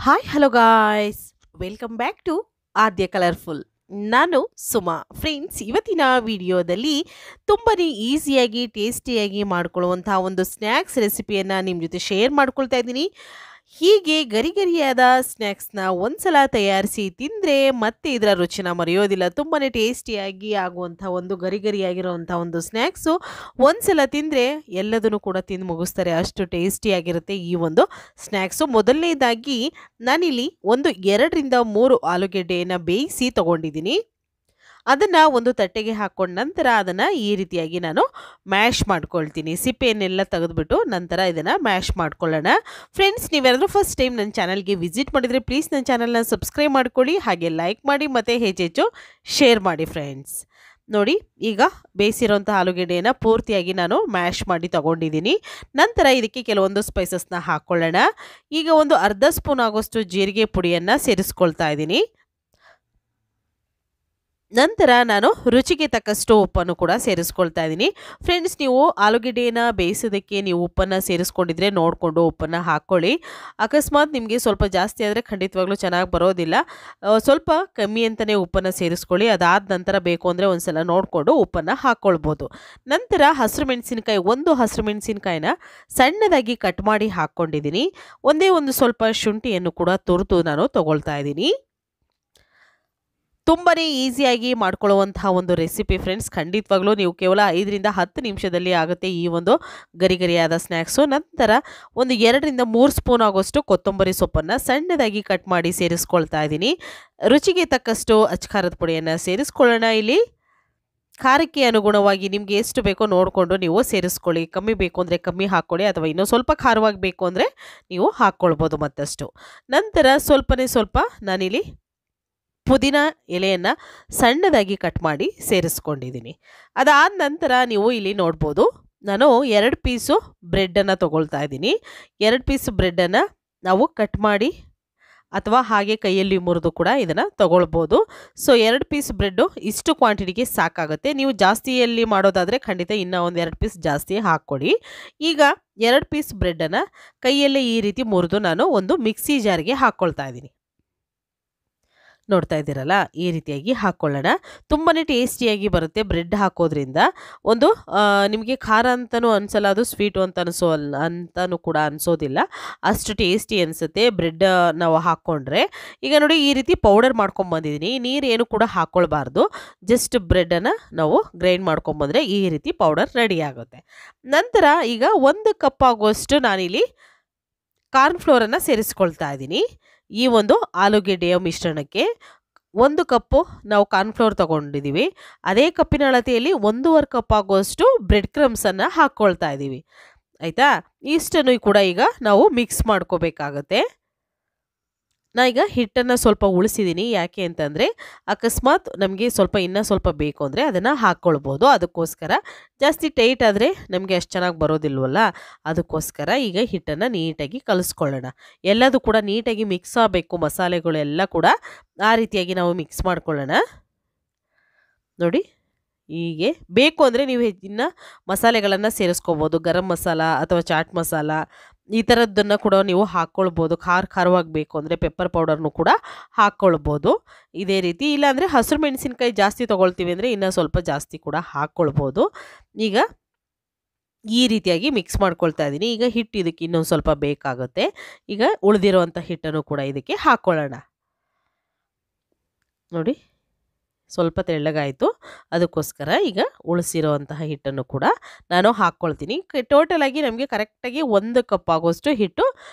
Hi hello guys, welcome back to Aadya colourful. ನಾನು Suma. Friends, ಇವತ್ತಿನ ವಿಡಿಯೋದಲ್ಲಿ ತುಂಬಾ ಈಸಿಯಾಗಿ ಟೇಸ್ಟಿಯಾಗಿ ಮಾಡ್ಕೊಳ್ಳುವಂಥ ಒಂದು ಸ್ನ್ಯಾಕ್ಸ್ ರೆಸಿಪಿಯನ್ನು ನಿಮ್ಮ ಜೊತೆ ಶೇರ್ ಮಾಡ್ಕೊಳ್ತಾ ಇದ್ದೀನಿ. ಹೀಗೆ ಗರಿಗರಿಯಾದ ಸ್ನ್ಯಾಕ್ಸ್ನ ಒಂದ್ಸಲ ತಯಾರಿಸಿ ತಿಂದರೆ ಮತ್ತೆ ಇದರ ರುಚಿನ ಮರೆಯೋದಿಲ್ಲ. ತುಂಬಾ ಟೇಸ್ಟಿಯಾಗಿ ಆಗುವಂಥ ಒಂದು ಗರಿಗರಿಯಾಗಿರುವಂಥ ಒಂದು ಸ್ನ್ಯಾಕ್ಸು ಒಂದ್ಸಲ ತಿಂದರೆ ಎಲ್ಲದನ್ನು ಕೂಡ ತಿಂದು ಮುಗಿಸ್ತಾರೆ, ಅಷ್ಟು ಟೇಸ್ಟಿಯಾಗಿರುತ್ತೆ ಈ ಒಂದು ಸ್ನ್ಯಾಕ್ಸು. ಮೊದಲನೇದಾಗಿ ನಾನಿಲ್ಲಿ ಒಂದು 2 ರಿಂದ 3 ಆಲೂಗೆಡ್ಡೆಯನ್ನು ಬೇಯಿಸಿ ತೊಗೊಂಡಿದ್ದೀನಿ. ಅದನ್ನು ಒಂದು ತಟ್ಟೆಗೆ ಹಾಕ್ಕೊಂಡ ನಂತರ ಅದನ್ನು ಈ ರೀತಿಯಾಗಿ ನಾನು ಮ್ಯಾಶ್ ಮಾಡ್ಕೊಳ್ತೀನಿ. ಸಿಪ್ಪೆಯನ್ನೆಲ್ಲ ತೆಗೆದುಬಿಟ್ಟು ನಂತರ ಇದನ್ನು ಮ್ಯಾಶ್ ಮಾಡ್ಕೊಳ್ಳೋಣ. ಫ್ರೆಂಡ್ಸ್, ನೀವ್ಯಾರಾದ್ರೂ ಫಸ್ಟ್ ಟೈಮ್ ನನ್ನ ಚಾನಲ್ಗೆ ವಿಸಿಟ್ ಮಾಡಿದರೆ ಪ್ಲೀಸ್ ನನ್ನ ಚಾನಲ್ನ ಸಬ್ಸ್ಕ್ರೈಬ್ ಮಾಡ್ಕೊಳ್ಳಿ, ಹಾಗೆ ಲೈಕ್ ಮಾಡಿ ಮತ್ತು ಹೆಚ್ಚೆಚ್ಚು ಶೇರ್ ಮಾಡಿ. ಫ್ರೆಂಡ್ಸ್ ನೋಡಿ, ಈಗ ಬೇಯಿಸಿರೋಂಥ ಆಲೂಗೆಡ್ಡೆಯನ್ನು ಪೂರ್ತಿಯಾಗಿ ನಾನು ಮ್ಯಾಶ್ ಮಾಡಿ ತಗೊಂಡಿದ್ದೀನಿ. ನಂತರ ಇದಕ್ಕೆ ಕೆಲವೊಂದು ಸ್ಪೈಸಸ್ನ ಹಾಕ್ಕೊಳ್ಳೋಣ. ಈಗ ಒಂದು ಅರ್ಧ ಸ್ಪೂನ್ ಆಗೋಷ್ಟು ಜೀರಿಗೆ ಪುಡಿಯನ್ನು ಸೇರಿಸ್ಕೊಳ್ತಾ ಇದ್ದೀನಿ. ನಂತರ ನಾನು ರುಚಿಗೆ ತಕ್ಕಷ್ಟು ಉಪ್ಪನ್ನು ಕೂಡ ಸೇರಿಸ್ಕೊಳ್ತಾ ಇದ್ದೀನಿ. ಫ್ರೆಂಡ್ಸ್, ನೀವು ಆಲೂಗೆಡ್ಡೆಯನ್ನು ಬೇಯಿಸೋದಕ್ಕೆ ನೀವು ಉಪ್ಪನ್ನು ಸೇರಿಸ್ಕೊಂಡಿದ್ರೆ ನೋಡಿಕೊಂಡು ಉಪ್ಪನ್ನು ಹಾಕ್ಕೊಳ್ಳಿ. ಅಕಸ್ಮಾತ್ ನಿಮಗೆ ಸ್ವಲ್ಪ ಜಾಸ್ತಿ ಆದರೆ ಖಂಡಿತವಾಗ್ಲೂ ಚೆನ್ನಾಗಿ ಬರೋದಿಲ್ಲ. ಸ್ವಲ್ಪ ಕಮ್ಮಿ ಅಂತಲೇ ಉಪ್ಪನ್ನು ಸೇರಿಸ್ಕೊಳ್ಳಿ. ಅದಾದ ನಂತರ ಬೇಕು ಅಂದರೆ ಒಂದು ಸಲ ನೋಡಿಕೊಂಡು ಉಪ್ಪನ್ನು ಹಾಕ್ಕೊಳ್ಬೋದು. ನಂತರ ಹಸಿರು ಮೆಣಸಿನ್ಕಾಯಿ, ಒಂದು ಹಸಿರು ಮೆಣಸಿನ್ಕಾಯಿನ ಸಣ್ಣದಾಗಿ ಕಟ್ ಮಾಡಿ ಹಾಕ್ಕೊಂಡಿದ್ದೀನಿ. ಒಂದೇ ಒಂದು ಸ್ವಲ್ಪ ಶುಂಠಿಯನ್ನು ಕೂಡ ತುರಿದು ನಾನು ತೊಗೊಳ್ತಾ ಇದ್ದೀನಿ. ತುಂಬಾ ಈಸಿಯಾಗಿ ಮಾಡ್ಕೊಳ್ಳುವಂತಹ ಒಂದು ರೆಸಿಪಿ ಫ್ರೆಂಡ್ಸ್. ಖಂಡಿತವಾಗ್ಲೂ ನೀವು ಕೇವಲ 5 ರಿಂದ 10 ನಿಮಿಷದಲ್ಲಿ ಆಗುತ್ತೆ ಈ ಒಂದು ಗರಿಗರಿಯಾದ ಸ್ನ್ಯಾಕ್ಸು. ನಂತರ ಒಂದು 2 ರಿಂದ 3 ಸ್ಪೂನ್ ಆಗೋಷ್ಟು ಕೊತ್ತಂಬರಿ ಸೊಪ್ಪನ್ನು ಸಣ್ಣದಾಗಿ ಕಟ್ ಮಾಡಿ ಸೇರಿಸ್ಕೊಳ್ತಾ ಇದ್ದೀನಿ. ರುಚಿಗೆ ತಕ್ಕಷ್ಟು ಅಚ್ಕಾರದ ಪುಡಿಯನ್ನು ಸೇರಿಸ್ಕೊಳ್ಳೋಣ. ಇಲ್ಲಿ ಖಾರಕ್ಕೆ ಅನುಗುಣವಾಗಿ ನಿಮಗೆ ಎಷ್ಟು ಬೇಕೋ ನೋಡಿಕೊಂಡು ನೀವು ಸೇರಿಸ್ಕೊಳ್ಳಿ. ಕಮ್ಮಿ ಬೇಕು ಅಂದರೆ ಕಮ್ಮಿ ಹಾಕ್ಕೊಳ್ಳಿ, ಅಥವಾ ಇನ್ನೂ ಸ್ವಲ್ಪ ಖಾರವಾಗಿ ಬೇಕು ಅಂದರೆ ನೀವು ಹಾಕ್ಕೊಳ್ಬೋದು ಮತ್ತಷ್ಟು. ನಂತರ ಸ್ವಲ್ಪ ನಾನಿಲ್ಲಿ ಪುದೀನ ಎಲೆಯನ್ನು ಸಣ್ಣದಾಗಿ ಕಟ್ ಮಾಡಿ ಸೇರಿಸ್ಕೊಂಡಿದ್ದೀನಿ. ಅದಾದ ನಂತರ ನೀವು ಇಲ್ಲಿ ನೋಡ್ಬೋದು, ನಾನು 2 ಪೀಸು ಬ್ರೆಡ್ಡನ್ನು ತೊಗೊಳ್ತಾ ಇದ್ದೀನಿ. 2 ಪೀಸ್ ಬ್ರೆಡ್ಡನ್ನು ನಾವು ಕಟ್ ಮಾಡಿ ಅಥವಾ ಹಾಗೆ ಕೈಯಲ್ಲಿ ಮುರಿದು ಕೂಡ ಇದನ್ನು ತೊಗೊಳ್ಬೋದು. ಸೊ 2 ಪೀಸ್ ಬ್ರೆಡ್ಡು ಇಷ್ಟು ಕ್ವಾಂಟಿಟಿಗೆ ಸಾಕಾಗುತ್ತೆ. ನೀವು ಜಾಸ್ತಿಯಲ್ಲಿ ಮಾಡೋದಾದರೆ ಖಂಡಿತ ಇನ್ನೂ ಒಂದು 2 ಪೀಸ್ ಜಾಸ್ತಿ ಹಾಕ್ಕೊಡಿ. ಈಗ 2 ಪೀಸ್ ಬ್ರೆಡ್ಡನ್ನು ಕೈಯಲ್ಲೇ ಈ ರೀತಿ ಮುರಿದು ನಾನು ಒಂದು ಮಿಕ್ಸಿ ಜಾರ್ಗೆ ಹಾಕ್ಕೊಳ್ತಾ ಇದ್ದೀನಿ. ನೋಡ್ತಾ ಇದ್ದೀರಲ್ಲ, ಈ ರೀತಿಯಾಗಿ ಹಾಕ್ಕೊಳ್ಳೋಣ. ತುಂಬಾ ಟೇಸ್ಟಿಯಾಗಿ ಬರುತ್ತೆ ಬ್ರೆಡ್ ಹಾಕೋದ್ರಿಂದ. ಒಂದು ನಿಮಗೆ ಖಾರ ಅಂತಲೂ ಅನಿಸಲ್ಲ, ಅದು ಸ್ವೀಟು ಅಂತಲೂ ಕೂಡ ಅನಿಸೋದಿಲ್ಲ, ಅಷ್ಟು ಟೇಸ್ಟಿ ಅನಿಸುತ್ತೆ ಬ್ರೆಡ್ ನಾವು ಹಾಕ್ಕೊಂಡ್ರೆ. ಈಗ ನೋಡಿ, ಈ ರೀತಿ ಪೌಡರ್ ಮಾಡ್ಕೊಂಬಂದಿದ್ದೀನಿ. ನೀರೇನು ಕೂಡ ಹಾಕ್ಕೊಳ್ಬಾರ್ದು, ಜಸ್ಟ್ ಬ್ರೆಡ್ಡನ್ನು ನಾವು ಗ್ರೈಂಡ್ ಮಾಡ್ಕೊಂಬಂದರೆ ಈ ರೀತಿ ಪೌಡರ್ ರೆಡಿ ಆಗುತ್ತೆ. ನಂತರ ಈಗ 1 ಕಪ್ ಆಗುವಷ್ಟು ನಾನಿಲ್ಲಿ ಕಾರ್ನ್ಫ್ಲೋರನ್ನು ಸೇರಿಸ್ಕೊಳ್ತಾ ಇದ್ದೀನಿ. ಈ ಒಂದು ಆಲೂಗೆಡ್ಡೆಯ ಮಿಶ್ರಣಕ್ಕೆ 1 ಕಪ್ಪು ನಾವು ಕಾರ್ನ್ಫ್ಲೋರ್ ತೊಗೊಂಡಿದ್ದೀವಿ. ಅದೇ ಕಪ್ಪಿನ ಅಳತೆಯಲ್ಲಿ 1.5 ಕಪ್ ಆಗುವಷ್ಟು ಬ್ರೆಡ್ ಕ್ರಮ್ಸನ್ನು ಹಾಕ್ಕೊಳ್ತಾ ಇದ್ದೀವಿ. ಆಯಿತಾ? ಇಷ್ಟನ್ನು ಕೂಡ ಈಗ ನಾವು ಮಿಕ್ಸ್ ಮಾಡ್ಕೋಬೇಕಾಗತ್ತೆ. ಈಗ ಹಿಟ್ಟನ್ನು ಸ್ವಲ್ಪ ಉಳಿಸಿದ್ದೀನಿ. ಯಾಕೆ ಅಂತಂದರೆ ಅಕಸ್ಮಾತ್ ನಮಗೆ ಇನ್ನೂ ಸ್ವಲ್ಪ ಬೇಕು ಅಂದರೆ ಅದನ್ನು ಹಾಕ್ಕೊಳ್ಬೋದು. ಅದಕ್ಕೋಸ್ಕರ ಜಾಸ್ತಿ ಟೈಟ್ ಆದರೆ ನಮಗೆ ಅಷ್ಟು ಚೆನ್ನಾಗಿ ಬರೋದಿಲ್ವಲ್ಲ, ಅದಕ್ಕೋಸ್ಕರ ಈಗ ಹಿಟ್ಟನ್ನು ನೀಟಾಗಿ ಕಲಿಸ್ಕೊಳ್ಳೋಣ. ಎಲ್ಲದೂ ಕೂಡ ನೀಟಾಗಿ ಮಿಕ್ಸ್ ಆಗಬೇಕು, ಮಸಾಲೆಗಳೆಲ್ಲ ಕೂಡ ಆ ರೀತಿಯಾಗಿ ನಾವು ಮಿಕ್ಸ್ ಮಾಡ್ಕೊಳ್ಳೋಣ. ನೋಡಿ, ಹೀಗೆ ಬೇಕು ಅಂದರೆ ನೀವು ಇನ್ನು ಮಸಾಲೆಗಳನ್ನು ಸೇರಿಸ್ಕೋಬೋದು. ಗರಂ ಮಸಾಲ ಅಥವಾ ಚಾಟ್ ಮಸಾಲ ಈ ಥರದ್ದನ್ನು ಕೂಡ ನೀವು ಹಾಕ್ಕೊಳ್ಬೋದು. ಖಾರವಾಗಿ ಬೇಕು ಅಂದರೆ ಪೆಪ್ಪರ್ ಪೌಡರ್ನು ಕೂಡ ಹಾಕ್ಕೊಳ್ಬೋದು. ಇದೇ ರೀತಿ ಇಲ್ಲಾಂದರೆ ಹಸಿರು ಮೆಣಸಿನ್ಕಾಯಿ ಜಾಸ್ತಿ ತೊಗೊಳ್ತೀವಿ ಅಂದರೆ ಇನ್ನೂ ಸ್ವಲ್ಪ ಜಾಸ್ತಿ ಕೂಡ ಹಾಕ್ಕೊಳ್ಬೋದು. ಈಗ ಈ ರೀತಿಯಾಗಿ ಮಿಕ್ಸ್ ಮಾಡ್ಕೊಳ್ತಾ ಇದ್ದೀನಿ. ಈಗ ಹಿಟ್ಟು ಇದಕ್ಕೆ ಇನ್ನೊಂದು ಸ್ವಲ್ಪ ಬೇಕಾಗುತ್ತೆ. ಈಗ ಉಳಿದಿರೋವಂಥ ಹಿಟ್ಟನ್ನು ಕೂಡ ಇದಕ್ಕೆ ಹಾಕ್ಕೊಳ್ಳೋಣ. ನೋಡಿ, ಸ್ವಲ್ಪ ತೆಳ್ಳಗಾಯಿತು, ಅದಕ್ಕೋಸ್ಕರ ಈಗ ಉಳಿಸಿರೋವಂತಹ ಹಿಟ್ಟನ್ನು ಕೂಡ ನಾನು ಹಾಕ್ಕೊಳ್ತೀನಿ. ಟೋಟಲಾಗಿ ನಮಗೆ ಕರೆಕ್ಟಾಗಿ 1 ಕಪ್ ಆಗೋಷ್ಟು ಹಿಟ್ಟು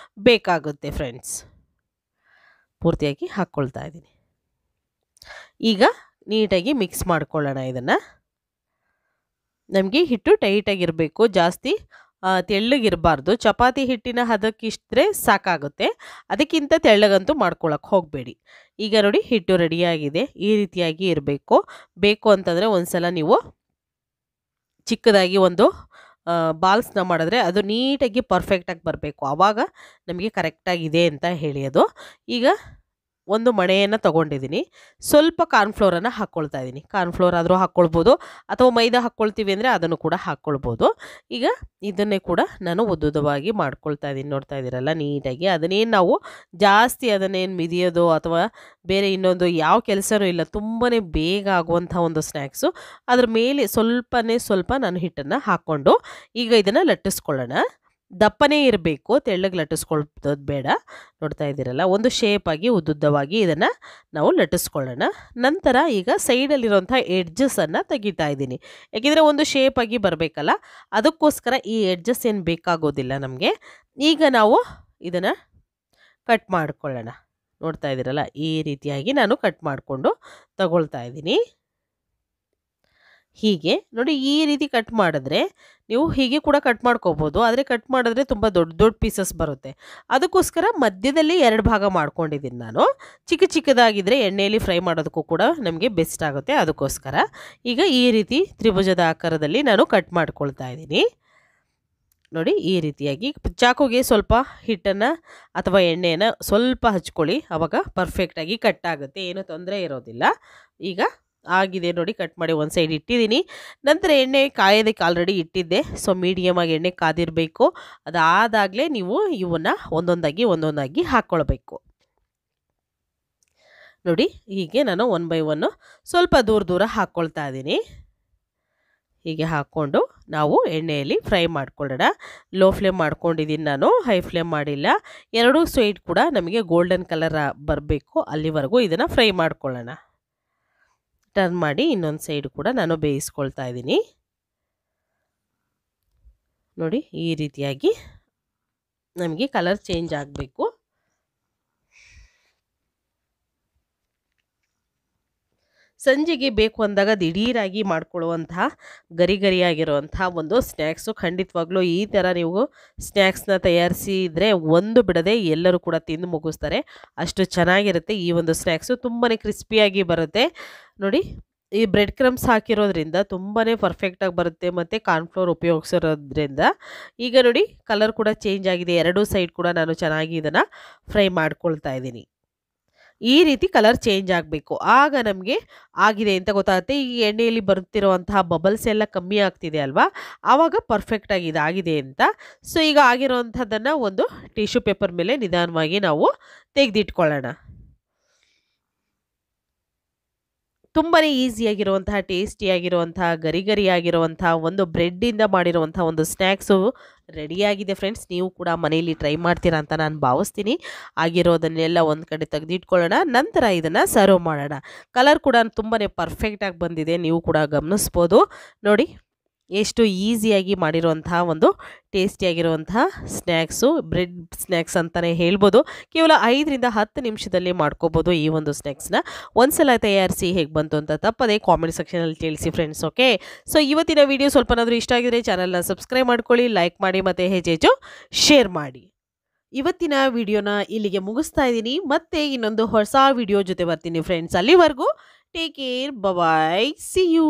ಬೇಕಾಗುತ್ತೆ ಫ್ರೆಂಡ್ಸ್. ಪೂರ್ತಿಯಾಗಿ ಹಾಕ್ಕೊಳ್ತಾ ಇದ್ದೀನಿ. ಈಗ ನೀಟಾಗಿ ಮಿಕ್ಸ್ ಮಾಡ್ಕೊಳ್ಳೋಣ ಇದನ್ನು. ನಮಗೆ ಹಿಟ್ಟು ಟೈಟಾಗಿರಬೇಕು, ಜಾಸ್ತಿ ತೆಳ್ಳಗಿರಬಾರ್ದು. ಚಪಾತಿ ಹಿಟ್ಟಿನ ಹದಕ್ಕಿಷ್ಟೇ ಸಾಕಾಗುತ್ತೆ, ಅದಕ್ಕಿಂತ ತೆಳ್ಳಗಂತೂ ಮಾಡ್ಕೊಳ್ಳೋಕೆ ಹೋಗಬೇಡಿ. ಈಗ ನೋಡಿ, ಹಿಟ್ಟು ರೆಡಿಯಾಗಿದೆ. ಈ ರೀತಿಯಾಗಿ ಇರಬೇಕು. ಬೇಕು ಅಂತಂದರೆ ಒಂದು ಸಲ ನೀವು ಚಿಕ್ಕದಾಗಿ ಒಂದು ಬಾಲ್ಸ್ನ ಮಾಡಿದ್ರೆ ಅದು ನೀಟಾಗಿ ಪರ್ಫೆಕ್ಟಾಗಿ ಬರಬೇಕು. ಆವಾಗ ನಮಗೆ ಕರೆಕ್ಟಾಗಿದೆ ಅಂತ ಹೇಳಿ ಅದು. ಈಗ ಒಂದು ಮಣೆಯನ್ನು ತಗೊಂಡಿದ್ದೀನಿ. ಸ್ವಲ್ಪ ಕಾರ್ನ್‌ಫ್ಲೋರನ್ನು ಹಾಕ್ಕೊಳ್ತಾ ಇದ್ದೀನಿ. ಕಾರ್ನ್‌ಫ್ಲೋರ್ ಆದರೂ ಹಾಕ್ಕೊಳ್ಬೋದು ಅಥವಾ ಮೈದಾ ಹಾಕ್ಕೊಳ್ತೀವಿ ಅಂದರೆ ಅದನ್ನು ಕೂಡ ಹಾಕ್ಕೊಳ್ಬೋದು. ಈಗ ಇದನ್ನೇ ಕೂಡ ನಾನು ಉದ್ದುದ್ದವಾಗಿ ಮಾಡ್ಕೊಳ್ತಾ ಇದ್ದೀನಿ. ನೋಡ್ತಾ ಇದ್ದೀರಲ್ಲ ನೀಟಾಗಿ. ಅದನ್ನೇನು ನಾವು ಜಾಸ್ತಿ ಅದನ್ನೇನು ಮಿದಿಯೋದು ಅಥವಾ ಬೇರೆ ಇನ್ನೊಂದು ಯಾವ ಕೆಲಸನೂ ಇಲ್ಲ. ತುಂಬಾ ಬೇಗ ಆಗುವಂಥ ಒಂದು ಸ್ನ್ಯಾಕ್ಸು. ಅದ್ರ ಮೇಲೆ ಸ್ವಲ್ಪ ನಾನು ಹಿಟ್ಟನ್ನು ಹಾಕ್ಕೊಂಡು ಈಗ ಇದನ್ನು ಲಟ್ಟಿಸ್ಕೊಳ್ಳೋಣ. ದಪ್ಪನೇ ಇರಬೇಕು, ತೆಳ್ಳಗೆ ಲಟ್ಟಿಸ್ಕೊಳ್ಳೋದು ಬೇಡ. ನೋಡ್ತಾ ಇದ್ದೀರಲ್ಲ, ಒಂದು ಶೇಪಾಗಿ ಉದ್ದುದ್ದವಾಗಿ ಇದನ್ನು ನಾವು ಲಟ್ಟಿಸ್ಕೊಳ್ಳೋಣ. ನಂತರ ಈಗ ಸೈಡಲ್ಲಿರುವಂಥ ಎಡ್ಜಸ್ಸನ್ನು ತೆಗಿತಾ ಇದ್ದೀನಿ. ಯಾಕೆಂದರೆ ಒಂದು ಶೇಪಾಗಿ ಬರಬೇಕಲ್ಲ, ಅದಕ್ಕೋಸ್ಕರ ಈ ಎಡ್ಜಸ್ ಏನು ಬೇಕಾಗೋದಿಲ್ಲ ನಮಗೆ. ಈಗ ನಾವು ಇದನ್ನು ಕಟ್ ಮಾಡ್ಕೊಳ್ಳೋಣ. ನೋಡ್ತಾ ಇದ್ದೀರಲ್ಲ, ಈ ರೀತಿಯಾಗಿ ನಾನು ಕಟ್ ಮಾಡಿಕೊಂಡು ತಗೊಳ್ತಾ ಇದ್ದೀನಿ. ಹೀಗೆ ನೋಡಿ, ಈ ರೀತಿ ಕಟ್ ಮಾಡಿದ್ರೆ ನೀವು ಹೀಗೆ ಕೂಡ ಕಟ್ ಮಾಡ್ಕೋಬೋದು. ಆದರೆ ಕಟ್ ಮಾಡಿದ್ರೆ ತುಂಬ ದೊಡ್ಡ ದೊಡ್ಡ ಪೀಸಸ್ ಬರುತ್ತೆ. ಅದಕ್ಕೋಸ್ಕರ ಮಧ್ಯದಲ್ಲಿ 2 ಭಾಗ ಮಾಡ್ಕೊಂಡಿದ್ದೀನಿ ನಾನು. ಚಿಕ್ಕದಾಗಿದ್ದರೆ ಎಣ್ಣೆಯಲ್ಲಿ ಫ್ರೈ ಮಾಡೋದಕ್ಕೂ ಕೂಡ ನಮಗೆ ಬೆಸ್ಟ್ ಆಗುತ್ತೆ. ಅದಕ್ಕೋಸ್ಕರ ಈಗ ಈ ರೀತಿ ತ್ರಿಭುಜದ ಆಕಾರದಲ್ಲಿ ನಾನು ಕಟ್ ಮಾಡ್ಕೊಳ್ತಾ ಇದ್ದೀನಿ. ನೋಡಿ, ಈ ರೀತಿಯಾಗಿ ಚಾಕುಗೆ ಸ್ವಲ್ಪ ಹಿಟ್ಟನ್ನು ಅಥವಾ ಎಣ್ಣೆಯನ್ನು ಸ್ವಲ್ಪ ಹಚ್ಕೊಳ್ಳಿ. ಆವಾಗ ಪರ್ಫೆಕ್ಟಾಗಿ ಕಟ್ ಆಗುತ್ತೆ, ಏನೂ ತೊಂದರೆ ಇರೋದಿಲ್ಲ. ಈಗ ಆಗಿದೆ ನೋಡಿ, ಕಟ್ ಮಾಡಿ ಒಂದು ಸೈಡ್ ಇಟ್ಟಿದ್ದೀನಿ. ನಂತರ ಎಣ್ಣೆ ಕಾಯೋದಕ್ಕೆ ಆಲ್ರೆಡಿ ಇಟ್ಟಿದ್ದೆ. ಸೊ ಮೀಡಿಯಮ್ ಆಗಿ ಎಣ್ಣೆ ಕಾದಿರಬೇಕು. ಅದಾದಾಗಲೇ ನೀವು ಇವನ್ನ ಒಂದೊಂದಾಗಿ ಹಾಕ್ಕೊಳ್ಬೇಕು. ನೋಡಿ, ಹೀಗೆ ನಾನು 1 ಬೈ 1 ಸ್ವಲ್ಪ ದೂರ ಹಾಕ್ಕೊಳ್ತಾ ಇದ್ದೀನಿ. ಹೀಗೆ ಹಾಕ್ಕೊಂಡು ನಾವು ಎಣ್ಣೆಯಲ್ಲಿ ಫ್ರೈ ಮಾಡ್ಕೊಳ್ಳೋಣ. ಲೋ ಫ್ಲೇಮ್ ಮಾಡ್ಕೊಂಡಿದ್ದೀನಿ ನಾನು, ಹೈ ಫ್ಲೇಮ್ ಮಾಡಿಲ್ಲ. 2 ಸೈಡ್ ಕೂಡ ನಮಗೆ ಗೋಲ್ಡನ್ ಕಲರ್ ಬರಬೇಕು, ಅಲ್ಲಿವರೆಗೂ ಇದನ್ನು ಫ್ರೈ ಮಾಡ್ಕೊಳ್ಳೋಣ. ಟರ್ನ್ ಮಾಡಿ ಇನ್ನೊಂದು ಸೈಡ್ ಕೂಡ ನಾನು ಬೇಯಿಸ್ಕೊಳ್ತಾ ಇದ್ದೀನಿ. ನೋಡಿ, ಈ ರೀತಿಯಾಗಿ ನಮಗೆ ಕಲರ್ ಚೇಂಜ್ ಆಗಬೇಕು. ಸಂಜೆಗೆ ಬೇಕು ಅಂದಾಗ ದಿಢೀರಾಗಿ ಮಾಡ್ಕೊಳ್ಳುವಂತಹ ಗರಿಯಾಗಿರುವಂತಹ ಒಂದು ಸ್ನ್ಯಾಕ್ಸು. ಖಂಡಿತವಾಗ್ಲೂ ಈ ಥರ ನೀವು ಸ್ನ್ಯಾಕ್ಸ್ನ ತಯಾರಿಸಿದರೆ ಒಂದು ಬಿಡದೆ ಎಲ್ಲರೂ ಕೂಡ ತಿಂದು ಮುಗಿಸ್ತಾರೆ. ಅಷ್ಟು ಚೆನ್ನಾಗಿರುತ್ತೆ ಈ ಒಂದು ಸ್ನ್ಯಾಕ್ಸು. ತುಂಬಾ ಕ್ರಿಸ್ಪಿಯಾಗಿ ಬರುತ್ತೆ. ನೋಡಿ, ಈ ಬ್ರೆಡ್ ಕ್ರಮ್ಸ್ ಹಾಕಿರೋದ್ರಿಂದ ತುಂಬಾ ಪರ್ಫೆಕ್ಟಾಗಿ ಬರುತ್ತೆ, ಮತ್ತು ಕಾರ್ನ್‌ಫ್ಲೋರ್ ಉಪಯೋಗಿಸಿರೋದ್ರಿಂದ. ಈಗ ನೋಡಿ, ಕಲರ್ ಕೂಡ ಚೇಂಜ್ ಆಗಿದೆ. 2 ಸೈಡ್ ಕೂಡ ನಾನು ಚೆನ್ನಾಗಿ ಇದನ್ನು ಫ್ರೈ ಮಾಡ್ಕೊಳ್ತಾ ಇದ್ದೀನಿ. ಈ ರೀತಿ ಕಲರ್ ಚೇಂಜ್ ಆಗಬೇಕು. ಆಗ ನಮಗೆ ಆಗಿದೆ ಅಂತ ಗೊತ್ತಾಗುತ್ತೆ. ಈ ಎಣ್ಣೆಯಲ್ಲಿ ಬರುತ್ತಿರುವಂತಹ ಬಬಲ್ಸ್ ಎಲ್ಲ ಕಮ್ಮಿ ಆಗ್ತಿದೆ ಅಲ್ವಾ, ಆವಾಗ ಪರ್ಫೆಕ್ಟಾಗಿ ಇದಾಗಿದೆ ಅಂತ. ಸೊ ಈಗ ಆಗಿರೋವಂಥದ್ದನ್ನು ಒಂದು ಟಿಶ್ಯೂ ಪೇಪರ್ ಮೇಲೆ ನಿಧಾನವಾಗಿ ನಾವು ತೆಗೆದಿಟ್ಕೊಳ್ಳೋಣ. ತುಂಬಾ ಈಸಿಯಾಗಿರುವಂತಹ, ಟೇಸ್ಟಿಯಾಗಿರುವಂತಹ, ಗರಿಯಾಗಿರುವಂತಹ ಒಂದು ಬ್ರೆಡ್ಡಿಂದ ಮಾಡಿರುವಂಥ ಒಂದು ಸ್ನ್ಯಾಕ್ಸು ರೆಡಿಯಾಗಿದೆ ಫ್ರೆಂಡ್ಸ್. ನೀವು ಕೂಡ ಮನೆಯಲ್ಲಿ ಟ್ರೈ ಮಾಡ್ತೀರಾ ಅಂತ ನಾನು ಭಾವಿಸ್ತೀನಿ. ಆಗಿರೋದನ್ನೆಲ್ಲ ಒಂದು ಕಡೆ ತೆಗೆದಿಟ್ಕೊಳ್ಳೋಣ. ನಂತರ ಇದನ್ನು ಸರ್ವ್ ಮಾಡೋಣ. ಕಲರ್ ಕೂಡ ತುಂಬಾ ಪರ್ಫೆಕ್ಟಾಗಿ ಬಂದಿದೆ, ನೀವು ಕೂಡ ಗಮನಿಸ್ಬೋದು. ನೋಡಿ, ಎಷ್ಟು ಈಸಿಯಾಗಿ ಮಾಡಿರುವಂತಹ ಒಂದು ಟೇಸ್ಟಿಯಾಗಿರುವಂತಹ ಸ್ನ್ಯಾಕ್ಸು, ಬ್ರೆಡ್ ಸ್ನ್ಯಾಕ್ಸ್ ಅಂತಲೇ ಹೇಳ್ಬೋದು. ಕೇವಲ 5ರಿಂದ 10 ನಿಮಿಷದಲ್ಲಿ ಮಾಡ್ಕೋಬೋದು ಈ ಒಂದು ಸ್ನ್ಯಾಕ್ಸ್ನ. ಒಂದ್ಸಲ ತಯಾರಿಸಿ ಹೇಗೆ ಬಂತು ಅಂತ ತಪ್ಪದೆ ಕಾಮೆಂಟ್ ಸೆಕ್ಷನಲ್ಲಿ ತಿಳಿಸಿ ಫ್ರೆಂಡ್ಸ್. ಓಕೆ, ಸೊ ಇವತ್ತಿನ ವಿಡಿಯೋ ಸ್ವಲ್ಪನಾದರೂ ಇಷ್ಟ ಆಗಿದ್ರೆ ಚಾನಲ್ನ ಸಬ್ಸ್ಕ್ರೈಬ್ ಮಾಡ್ಕೊಳ್ಳಿ, ಲೈಕ್ ಮಾಡಿ ಮತ್ತು ಹೆಚ್ಚು ಶೇರ್ ಮಾಡಿ. ಇವತ್ತಿನ ವಿಡಿಯೋನ ಇಲ್ಲಿಗೆ ಮುಗಿಸ್ತಾ ಇದ್ದೀನಿ. ಮತ್ತೆ ಇನ್ನೊಂದು ಹೊಸ ವಿಡಿಯೋ ಜೊತೆ ಬರ್ತೀನಿ ಫ್ರೆಂಡ್ಸ್. ಅಲ್ಲಿವರೆಗೂ take care, bye, see you.